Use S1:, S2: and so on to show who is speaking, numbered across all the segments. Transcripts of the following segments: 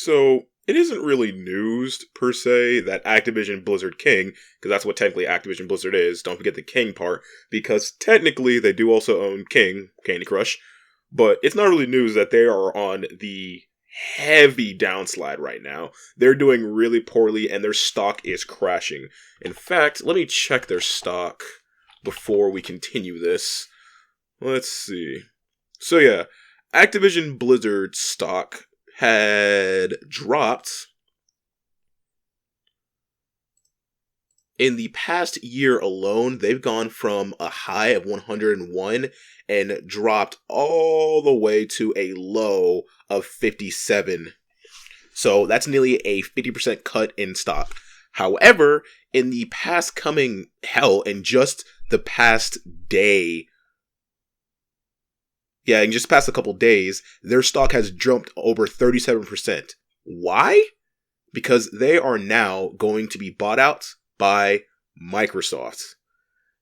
S1: So, it isn't really news, per se, that Activision Blizzard King, because that's what technically Activision Blizzard is, don't forget the King part, because technically they do also own King, Candy Crush, but it's not really news that they are on the heavy downslide right now. They're doing really poorly, and their stock is crashing. In fact, let me check their stock before we continue this. Let's see. So yeah, Activision Blizzard stock had dropped in the past year alone. They've gone from a high of 101 and dropped all the way to a low of 57. So that's nearly a 50% cut in stock. However, in the past in just the past day, in just past a couple days, their stock has jumped over 37%. Why? Because they are now going to be bought out by Microsoft.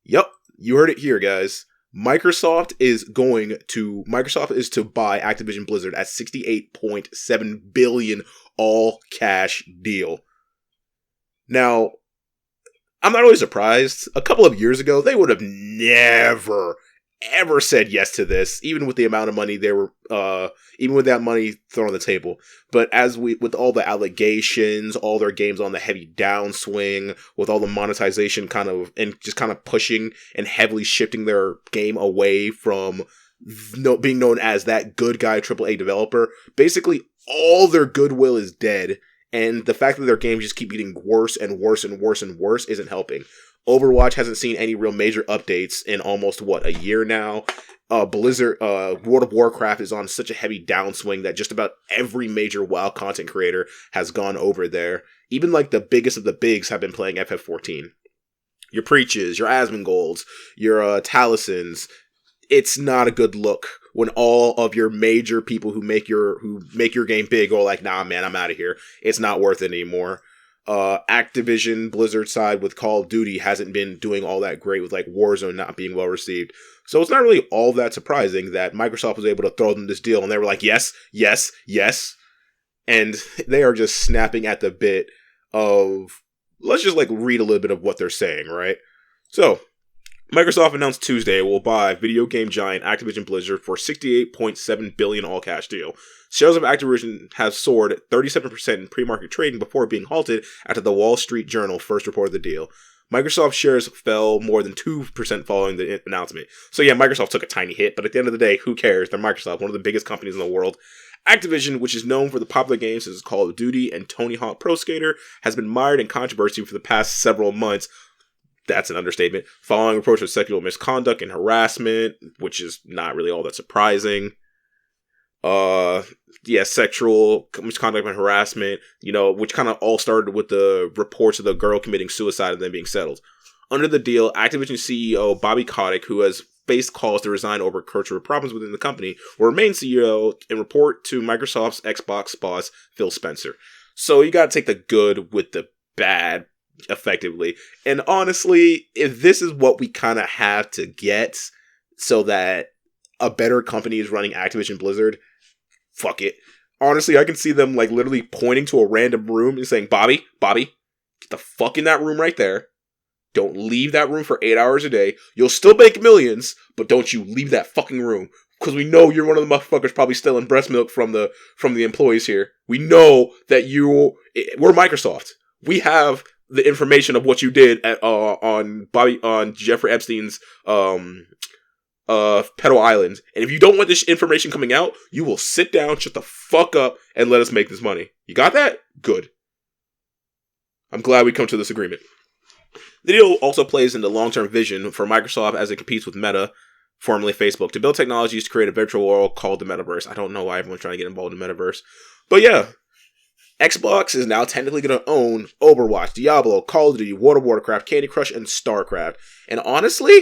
S1: Yep, you heard it here, guys. Microsoft is to buy Activision Blizzard at $68.7 billion all cash deal. Now, I'm not really surprised. A couple of years ago, they would have never ever said yes to this, even with the amount of money they were, even with that money thrown on the table. But with all the allegations, all their games on the heavy downswing, with all the monetization just pushing and heavily shifting their game away from being known as that good guy AAA developer, basically all their goodwill is dead. And the fact that their games just keep getting worse and worse and worse and worse isn't helping. Overwatch hasn't seen any real major updates in almost, a year now. Blizzard, World of Warcraft is on such a heavy downswing that just about every major WoW content creator has gone over there. Even the biggest of the bigs have been playing FF14. Your Preaches, your Asmongold's, your Talisons. It's not a good look when all of your major people who make your game big go nah, man, I'm out of here. It's not worth it anymore. Activision Blizzard side with Call of Duty hasn't been doing all that great with Warzone not being well received. So it's not really all that surprising that Microsoft was able to throw them this deal and they were yes, yes, yes. And they are just snapping at the bit of, let's just read a little bit of what they're saying, right? So, Microsoft announced Tuesday it will buy video game giant Activision Blizzard for $68.7 billion all-cash deal. Shares of Activision have soared 37% in pre-market trading before being halted after the Wall Street Journal first reported the deal. Microsoft shares fell more than 2% following the announcement. So yeah, Microsoft took a tiny hit, but at the end of the day, who cares? They're Microsoft, one of the biggest companies in the world. Activision, which is known for the popular games such as Call of Duty and Tony Hawk Pro Skater, has been mired in controversy for the past several months. That's an understatement. Following reports of sexual misconduct and harassment, which is not really all that surprising. Sexual misconduct and harassment, which kind of all started with the reports of the girl committing suicide and then being settled. Under the deal, Activision CEO Bobby Kotick, who has faced calls to resign over cultural problems within the company, will remain CEO and report to Microsoft's Xbox boss, Phil Spencer. So you gotta take the good with the bad, effectively. And honestly, if this is what we kind of have to get so that a better company is running Activision Blizzard, fuck it. Honestly, I can see them literally pointing to a random room and saying, Bobby, get the fuck in that room right there. Don't leave that room for 8 hours a day. You'll still make millions, but don't you leave that fucking room. Because we know you're one of the motherfuckers probably stealing breast milk from the employees here. We know that we're Microsoft. We have the information of what you did on Jeffrey Epstein's Petal Island. And if you don't want this information coming out, you will sit down, shut the fuck up, and let us make this money. You got that? Good. I'm glad we come to this agreement. The deal also plays into long-term vision for Microsoft as it competes with Meta, formerly Facebook, to build technologies to create a virtual world called the Metaverse. I don't know why everyone's trying to get involved in Metaverse. But yeah, Xbox is now technically going to own Overwatch, Diablo, Call of Duty, World of Warcraft, Candy Crush, and StarCraft. And honestly,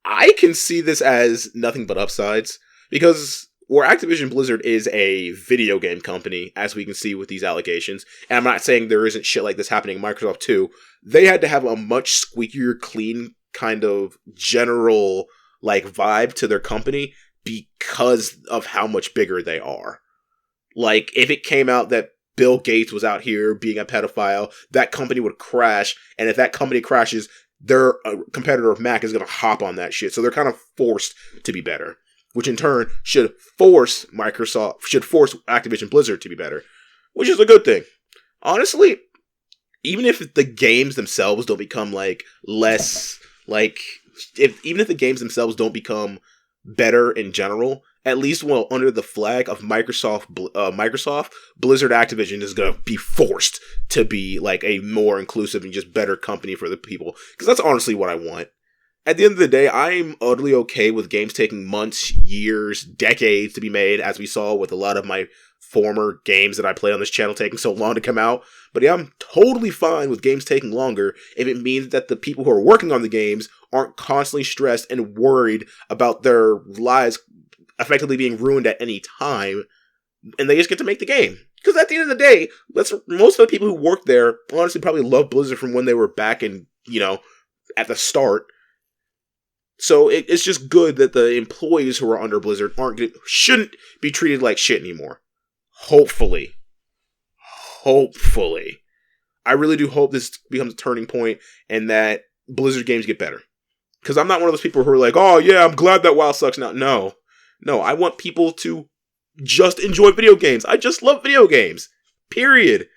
S1: I can see this as nothing but upsides, because where Activision Blizzard is a video game company, as we can see with these allegations, and I'm not saying there isn't shit like this happening in Microsoft too, they had to have a much squeakier clean kind of general vibe to their company because of how much bigger they are. If it came out that Bill Gates was out here being a pedophile, that company would crash. And if that company crashes, their competitor of Mac is going to hop on that shit. So they're kind of forced to be better, which in turn should force Activision Blizzard to be better, which is a good thing. Honestly, even if the games themselves don't become even if the games themselves don't become better in general, at least under the flag of Microsoft, Blizzard Activision is going to be forced to be like a more inclusive and just better company for the people. Because that's honestly what I want. At the end of the day, I'm utterly okay with games taking months, years, decades to be made, as we saw with a lot of my former games that I play on this channel taking so long to come out. But yeah, I'm totally fine with games taking longer if it means that the people who are working on the games aren't constantly stressed and worried about their lives effectively being ruined at any time, and they just get to make the game. Because at the end of the day, most of the people who work there honestly probably love Blizzard from when they were back in, at the start. So it's just good that the employees who are under Blizzard shouldn't be treated like shit anymore. Hopefully. I really do hope this becomes a turning point and that Blizzard games get better. Because I'm not one of those people who are like, oh yeah, I'm glad that WoW sucks now. No, I want people to just enjoy video games. I just love video games. Period.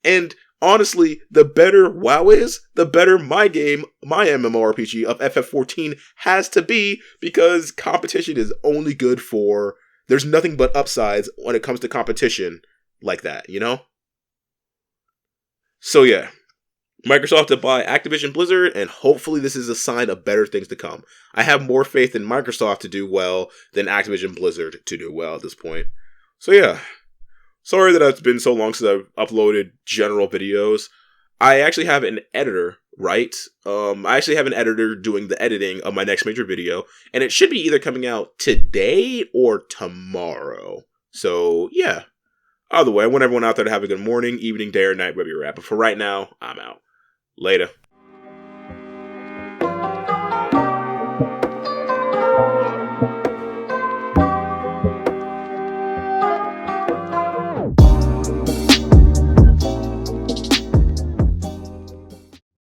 S1: And honestly, the better WoW is, the better my MMORPG of FF14 has to be, because competition is only good for... There's nothing but upsides when it comes to competition like that, So yeah, Microsoft to buy Activision Blizzard, and hopefully this is a sign of better things to come. I have more faith in Microsoft to do well than Activision Blizzard to do well at this point. So yeah, sorry that it's been so long since I've uploaded general videos. I actually have an editor, right? I actually have an editor doing the editing of my next major video, and it should be either coming out today or tomorrow. So yeah, either way, I want everyone out there to have a good morning, evening, day, or night, wherever you're at. But for right now, I'm out. Later.